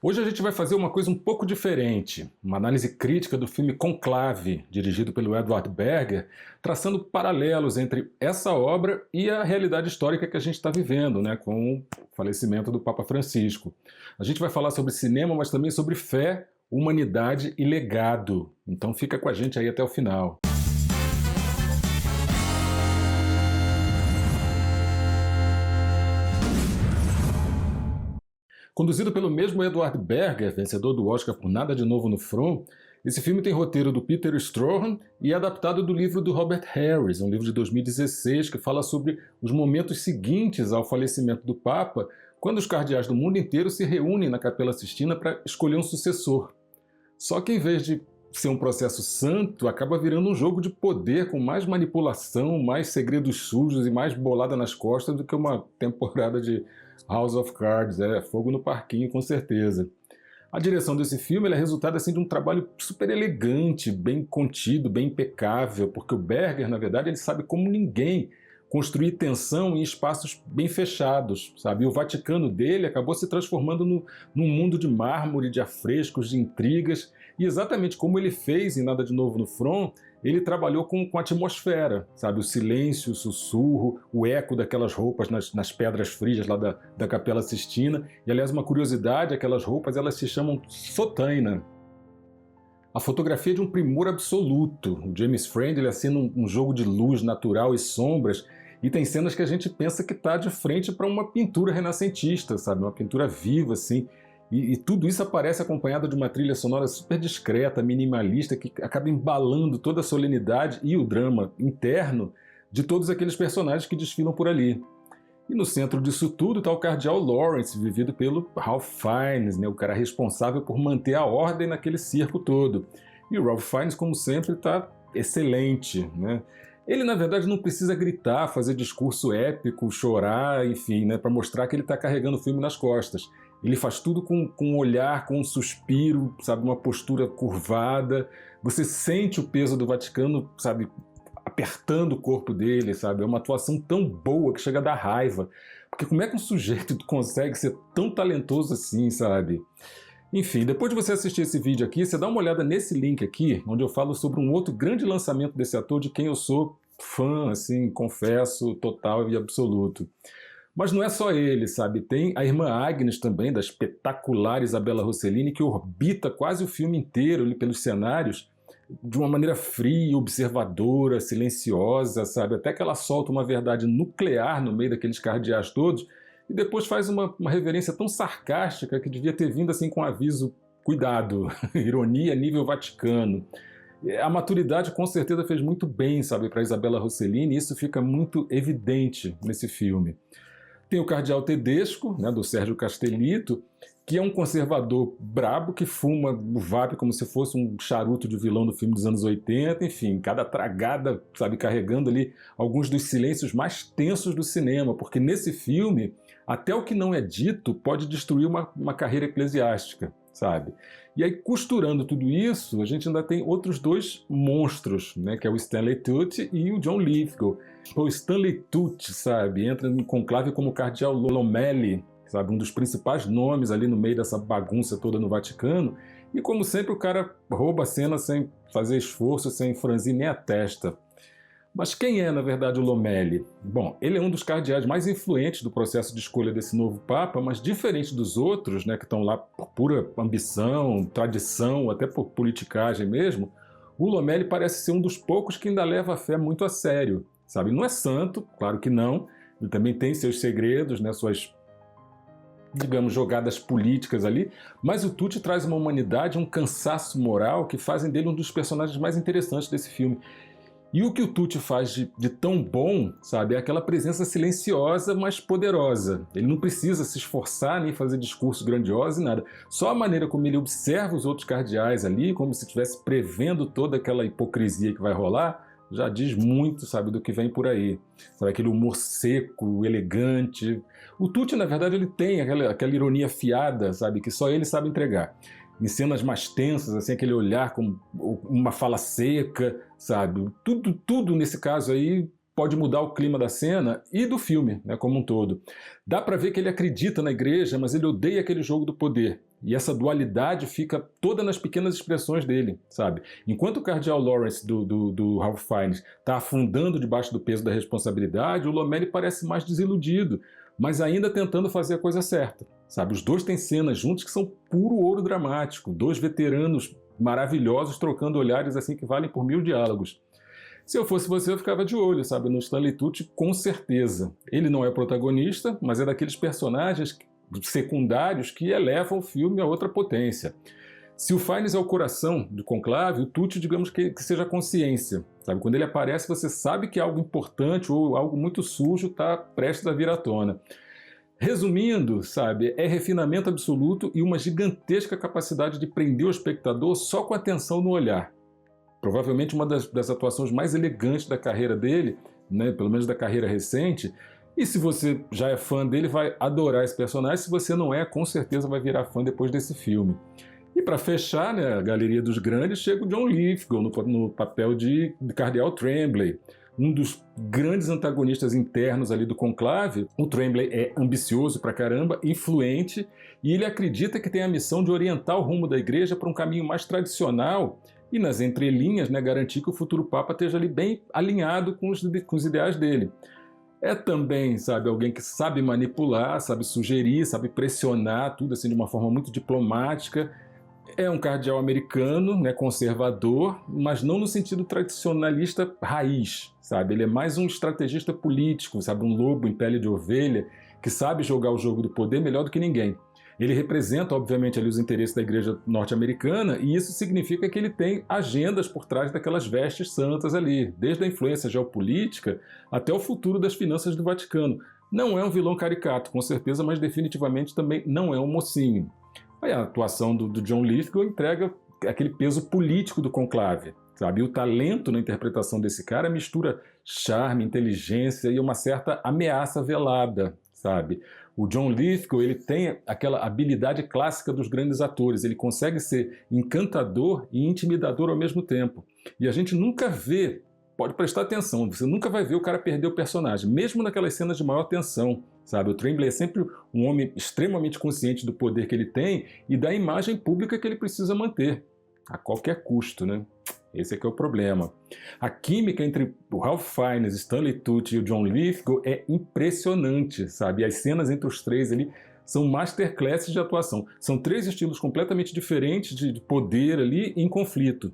Hoje a gente vai fazer uma coisa um pouco diferente, uma análise crítica do filme Conclave, dirigido pelo Edward Berger, traçando paralelos entre essa obra e a realidade histórica que a gente está vivendo, né, com o falecimento do Papa Francisco. A gente vai falar sobre cinema, mas também sobre fé, humanidade e legado. Então fica com a gente aí até o final. Conduzido pelo mesmo Edward Berger, vencedor do Oscar por Nada de Novo no Front, esse filme tem roteiro do Peter Strahan e é adaptado do livro do Robert Harris, um livro de 2016 que fala sobre os momentos seguintes ao falecimento do Papa, quando os cardeais do mundo inteiro se reúnem na Capela Sistina para escolher um sucessor. Só que em vez de ser um processo santo, acaba virando um jogo de poder com mais manipulação, mais segredos sujos e mais bolada nas costas do que uma temporada de House of Cards, fogo no parquinho com certeza. A direção desse filme é resultado assim, de um trabalho super elegante, bem contido, bem impecável, porque o Berger, na verdade, ele sabe como ninguém construir tensão em espaços bem fechados, sabe? E o Vaticano dele acabou se transformando num mundo de mármore, de afrescos, de intrigas, e exatamente como ele fez em Nada de Novo no Front, ele trabalhou com a atmosfera, sabe? O silêncio, o sussurro, o eco daquelas roupas nas pedras frias lá da Capela Sistina. E, aliás, uma curiosidade, aquelas roupas elas se chamam sotaina. A fotografia é de um primor absoluto. O James Franco ele assina um jogo de luz natural e sombras, e tem cenas que a gente pensa que está de frente para uma pintura renascentista, sabe? Uma pintura viva, assim. E tudo isso aparece acompanhado de uma trilha sonora super discreta, minimalista, que acaba embalando toda a solenidade e o drama interno de todos aqueles personagens que desfilam por ali. E no centro disso tudo está o cardeal Lawrence, vivido pelo Ralph Fiennes, né, o cara responsável por manter a ordem naquele circo todo. E o Ralph Fiennes, como sempre, está excelente, né? Ele, na verdade, não precisa gritar, fazer discurso épico, chorar, enfim, né, para mostrar que ele está carregando o filme nas costas. Ele faz tudo com um olhar, com um suspiro, sabe, uma postura curvada. Você sente o peso do Vaticano, sabe, apertando o corpo dele, sabe? É uma atuação tão boa que chega a dar raiva. Porque como é que um sujeito consegue ser tão talentoso assim, sabe? Enfim, depois de você assistir esse vídeo aqui, você dá uma olhada nesse link aqui, onde eu falo sobre um outro grande lançamento desse ator, de quem eu sou fã, assim, confesso, total e absoluto. Mas não é só ele, sabe? Tem a irmã Agnes também, da espetacular Isabella Rossellini, que orbita quase o filme inteiro ali pelos cenários, de uma maneira fria, observadora, silenciosa, sabe? Até que ela solta uma verdade nuclear no meio daqueles cardeais todos, e depois faz uma reverência tão sarcástica que devia ter vindo assim com um aviso, cuidado, ironia nível Vaticano. A maturidade com certeza fez muito bem, sabe, para Isabella Rossellini, e isso fica muito evidente nesse filme. Tem o cardeal Tedesco, né, do Sérgio Castellitto, que é um conservador brabo que fuma o vape como se fosse um charuto de vilão do filme dos anos 80, enfim, cada tragada, sabe, carregando ali alguns dos silêncios mais tensos do cinema, porque nesse filme, até o que não é dito pode destruir uma carreira eclesiástica, sabe? E aí, costurando tudo isso, a gente ainda tem outros dois monstros, né, que é o Stanley Tucci e o John Lithgow. O Stanley Tucci, sabe, entra em conclave como cardeal Lomeli, sabe, um dos principais nomes ali no meio dessa bagunça toda no Vaticano, e como sempre o cara rouba a cena sem fazer esforço, sem franzir nem a testa. Mas quem é, na verdade, o Lomeli? Bom, ele é um dos cardeais mais influentes do processo de escolha desse novo Papa, mas diferente dos outros, né, que estão lá por pura ambição, tradição, até por politicagem mesmo, o Lomeli parece ser um dos poucos que ainda leva a fé muito a sério, sabe? Não é santo, claro que não, ele também tem seus segredos, né, suas, digamos, jogadas políticas ali, mas o Tucci traz uma humanidade, um cansaço moral que fazem dele um dos personagens mais interessantes desse filme. E o que o Tucci faz de tão bom, sabe, é aquela presença silenciosa, mas poderosa. Ele não precisa se esforçar nem fazer discurso grandioso e nada. Só a maneira como ele observa os outros cardeais ali, como se estivesse prevendo toda aquela hipocrisia que vai rolar, já diz muito, sabe, do que vem por aí. Sabe, aquele humor seco, elegante. O Tucci, na verdade, ele tem aquela ironia fiada, sabe, que só ele sabe entregar. Em cenas mais tensas, assim, aquele olhar com uma fala seca, sabe? Tudo nesse caso aí pode mudar o clima da cena e do filme, né, como um todo. Dá para ver que ele acredita na igreja, mas ele odeia aquele jogo do poder. E essa dualidade fica toda nas pequenas expressões dele, sabe? Enquanto o cardeal Lawrence do Ralph Fiennes está afundando debaixo do peso da responsabilidade, o Lomeli parece mais desiludido, mas ainda tentando fazer a coisa certa, sabe? Os dois têm cenas juntos que são puro ouro dramático, dois veteranos maravilhosos trocando olhares assim que valem por 1000 diálogos. Se eu fosse você, eu ficava de olho, sabe, no Stanley Tucci, com certeza. Ele não é protagonista, mas é daqueles personagens secundários que elevam o filme a outra potência. Se o Fiennes é o coração do conclave, o Tucci, digamos que seja a consciência. Sabe? Quando ele aparece, você sabe que algo importante ou algo muito sujo está prestes a vir à tona. Resumindo, sabe, é refinamento absoluto e uma gigantesca capacidade de prender o espectador só com a atenção no olhar. Provavelmente uma das atuações mais elegantes da carreira dele, né, pelo menos da carreira recente. E se você já é fã dele, vai adorar esse personagem. Se você não é, com certeza vai virar fã depois desse filme. E para fechar, né, a galeria dos grandes, chega o John Lithgow no papel de Cardeal Tremblay, um dos grandes antagonistas internos ali do conclave. O Tremblay é ambicioso pra caramba, influente, e ele acredita que tem a missão de orientar o rumo da igreja para um caminho mais tradicional e, nas entrelinhas, né, garantir que o futuro Papa esteja ali bem alinhado com os ideais dele. É também, sabe, alguém que sabe manipular, sabe sugerir, sabe pressionar, tudo assim de uma forma muito diplomática. É um cardeal americano, né, conservador, mas não no sentido tradicionalista raiz, sabe? Ele é mais um estrategista político, sabe, um lobo em pele de ovelha que sabe jogar o jogo do poder melhor do que ninguém. Ele representa, obviamente, ali os interesses da igreja norte-americana, e isso significa que ele tem agendas por trás daquelas vestes santas ali, desde a influência geopolítica até o futuro das finanças do Vaticano. Não é um vilão caricato, com certeza, mas definitivamente também não é um mocinho. Aí a atuação do John Lithgow entrega aquele peso político do conclave, sabe? E o talento na interpretação desse cara mistura charme, inteligência e uma certa ameaça velada, sabe? O John Lithgow, ele tem aquela habilidade clássica dos grandes atores, ele consegue ser encantador e intimidador ao mesmo tempo. E a gente nunca vê, pode prestar atenção, você nunca vai ver o cara perder o personagem, mesmo naquelas cenas de maior tensão, sabe? O Tremblay é sempre um homem extremamente consciente do poder que ele tem e da imagem pública que ele precisa manter, a qualquer custo, né? Esse é que é o problema. A química entre o Ralph Fiennes, Stanley Tucci e o John Lithgow é impressionante, sabe? As cenas entre os três ali são masterclasses de atuação. São três estilos completamente diferentes de poder ali em conflito.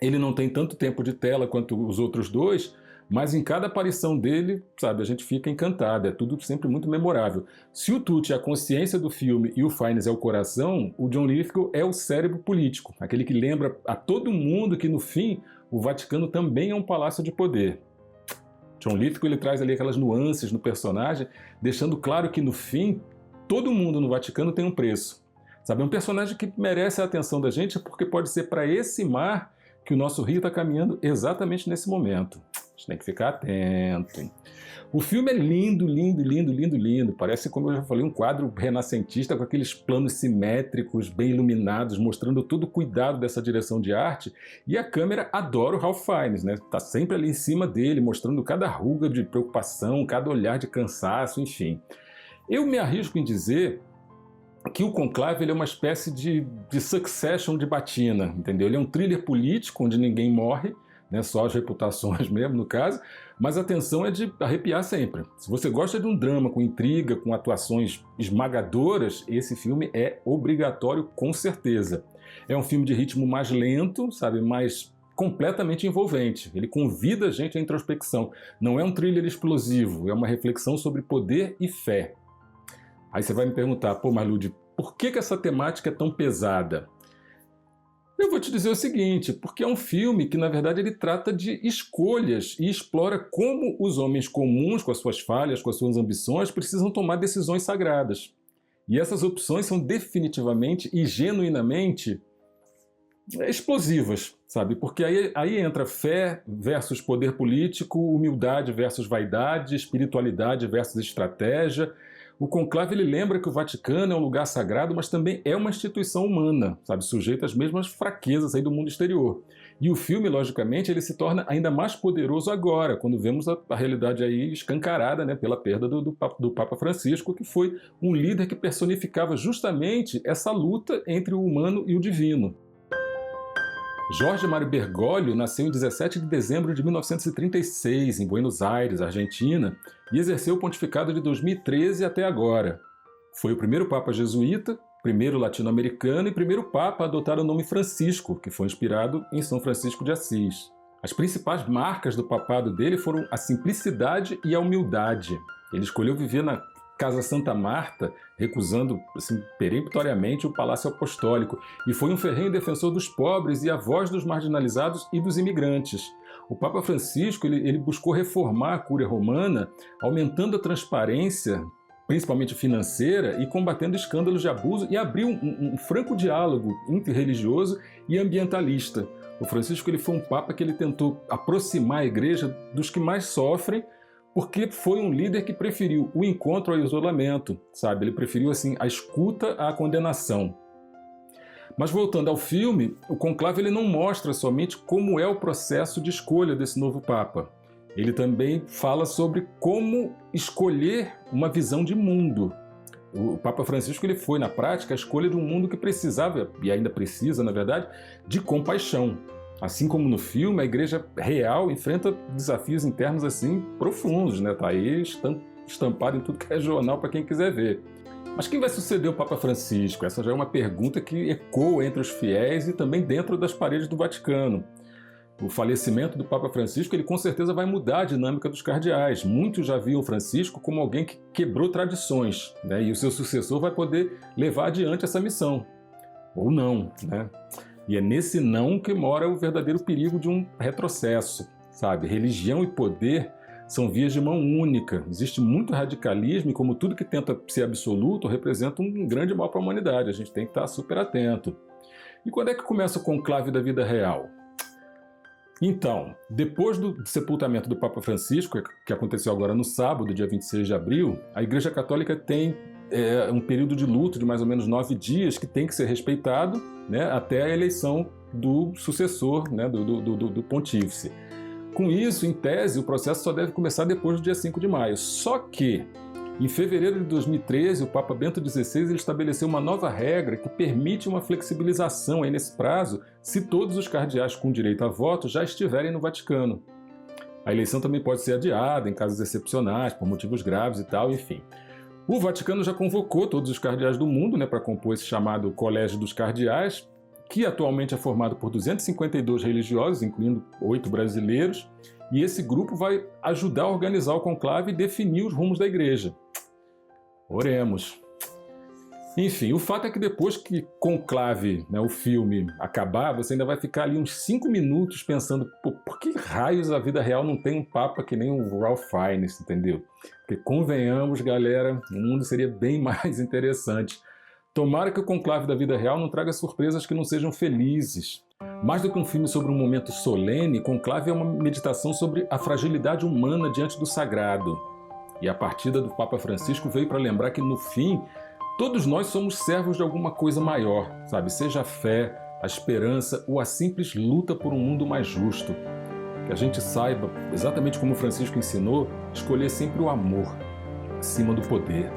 Ele não tem tanto tempo de tela quanto os outros dois, mas em cada aparição dele, sabe, a gente fica encantado, é tudo sempre muito memorável. Se o Tucci é a consciência do filme e o Fiennes é o coração, o John Lithgow é o cérebro político, aquele que lembra a todo mundo que, no fim, o Vaticano também é um palácio de poder. John Lithgow, ele traz ali aquelas nuances no personagem, deixando claro que, no fim, todo mundo no Vaticano tem um preço. Sabe, é um personagem que merece a atenção da gente porque pode ser para esse mar que o nosso rio está caminhando exatamente nesse momento. A gente tem que ficar atento. O filme é lindo, lindo, lindo, lindo, lindo. Parece, como eu já falei, um quadro renascentista com aqueles planos simétricos, bem iluminados, mostrando todo o cuidado dessa direção de arte. E a câmera adora o Ralph Fiennes, né? Tá sempre ali em cima dele, mostrando cada ruga de preocupação, cada olhar de cansaço, enfim. Eu me arrisco em dizer que o Conclave ele é uma espécie de Succession de batina, entendeu? Ele é um thriller político onde ninguém morre, né, só as reputações mesmo, no caso, mas a tensão é de arrepiar sempre. Se você gosta de um drama com intriga, com atuações esmagadoras, esse filme é obrigatório com certeza. É um filme de ritmo mais lento, sabe, mas completamente envolvente. Ele convida a gente à introspecção. Não é um thriller explosivo, é uma reflexão sobre poder e fé. Aí você vai me perguntar, pô, Marlude, por que essa temática é tão pesada? Eu vou te dizer o seguinte, porque é um filme que, na verdade, ele trata de escolhas e explora como os homens comuns, com as suas falhas, com as suas ambições, precisam tomar decisões sagradas. E essas opções são definitivamente e genuinamente explosivas, sabe? Porque aí entra fé versus poder político, humildade versus vaidade, espiritualidade versus estratégia. O conclave ele lembra que o Vaticano é um lugar sagrado, mas também é uma instituição humana, sabe, sujeita às mesmas fraquezas aí do mundo exterior. E o filme, logicamente, ele se torna ainda mais poderoso agora, quando vemos a realidade aí escancarada, né, pela perda do Papa Francisco, que foi um líder que personificava justamente essa luta entre o humano e o divino. Jorge Mário Bergoglio nasceu em 17 de dezembro de 1936, em Buenos Aires, Argentina, e exerceu o pontificado de 2013 até agora. Foi o primeiro Papa jesuíta, primeiro latino-americano e primeiro Papa a adotar o nome Francisco, que foi inspirado em São Francisco de Assis. As principais marcas do papado dele foram a simplicidade e a humildade. Ele escolheu viver na Casa Santa Marta, recusando assim, peremptoriamente o Palácio Apostólico, e foi um ferrenho defensor dos pobres e a voz dos marginalizados e dos imigrantes. O Papa Francisco ele buscou reformar a Cúria Romana, aumentando a transparência, principalmente financeira, e combatendo escândalos de abuso, e abriu um franco diálogo interreligioso e ambientalista. O Francisco ele foi um Papa que ele tentou aproximar a Igreja dos que mais sofrem, porque foi um líder que preferiu o encontro ao isolamento, sabe? Ele preferiu assim a escuta à condenação. Mas voltando ao filme, o conclave ele não mostra somente como é o processo de escolha desse novo Papa. Ele também fala sobre como escolher uma visão de mundo. O Papa Francisco ele foi, na prática, a escolha de um mundo que precisava, e ainda precisa, na verdade, de compaixão. Assim como no filme, a Igreja real enfrenta desafios internos assim profundos, né? Tá aí estampado em tudo que é jornal para quem quiser ver. Mas quem vai suceder o Papa Francisco? Essa já é uma pergunta que ecoa entre os fiéis e também dentro das paredes do Vaticano. O falecimento do Papa Francisco ele com certeza vai mudar a dinâmica dos cardeais. Muitos já viam Francisco como alguém que quebrou tradições, né? E o seu sucessor vai poder levar adiante essa missão. Ou não, né? E é nesse não que mora o verdadeiro perigo de um retrocesso, sabe? Religião e poder são vias de mão única. Existe muito radicalismo e, como tudo que tenta ser absoluto, representa um grande mal para a humanidade. A gente tem que estar super atento. E quando é que começa o conclave da vida real? Então, depois do sepultamento do Papa Francisco, que aconteceu agora no sábado, dia 26 de abril, a Igreja Católica tem um período de luto de mais ou menos 9 dias que tem que ser respeitado, né, até a eleição do sucessor, né, do pontífice. Com isso, em tese, o processo só deve começar depois do dia 5 de maio. Só que, em fevereiro de 2013, o Papa Bento XVI ele estabeleceu uma nova regra que permite uma flexibilização aí nesse prazo se todos os cardeais com direito a voto já estiverem no Vaticano. A eleição também pode ser adiada em casos excepcionais, por motivos graves e tal, enfim. O Vaticano já convocou todos os cardeais do mundo, né, para compor esse chamado Colégio dos Cardeais, que atualmente é formado por 252 religiosos, incluindo 8 brasileiros, e esse grupo vai ajudar a organizar o conclave e definir os rumos da Igreja. Oremos. Enfim, o fato é que depois que Conclave, né, o filme, acabar, você ainda vai ficar ali uns 5 minutos pensando por que raios a vida real não tem um papa que nem o Ralph Fiennes, entendeu? Porque convenhamos, galera, o mundo seria bem mais interessante. Tomara que o conclave da vida real não traga surpresas que não sejam felizes. Mais do que um filme sobre um momento solene, Conclave é uma meditação sobre a fragilidade humana diante do sagrado. E a partida do Papa Francisco veio para lembrar que, no fim, todos nós somos servos de alguma coisa maior, sabe? Seja a fé, a esperança ou a simples luta por um mundo mais justo. Que a gente saiba, exatamente como Francisco ensinou, escolher sempre o amor acima do poder.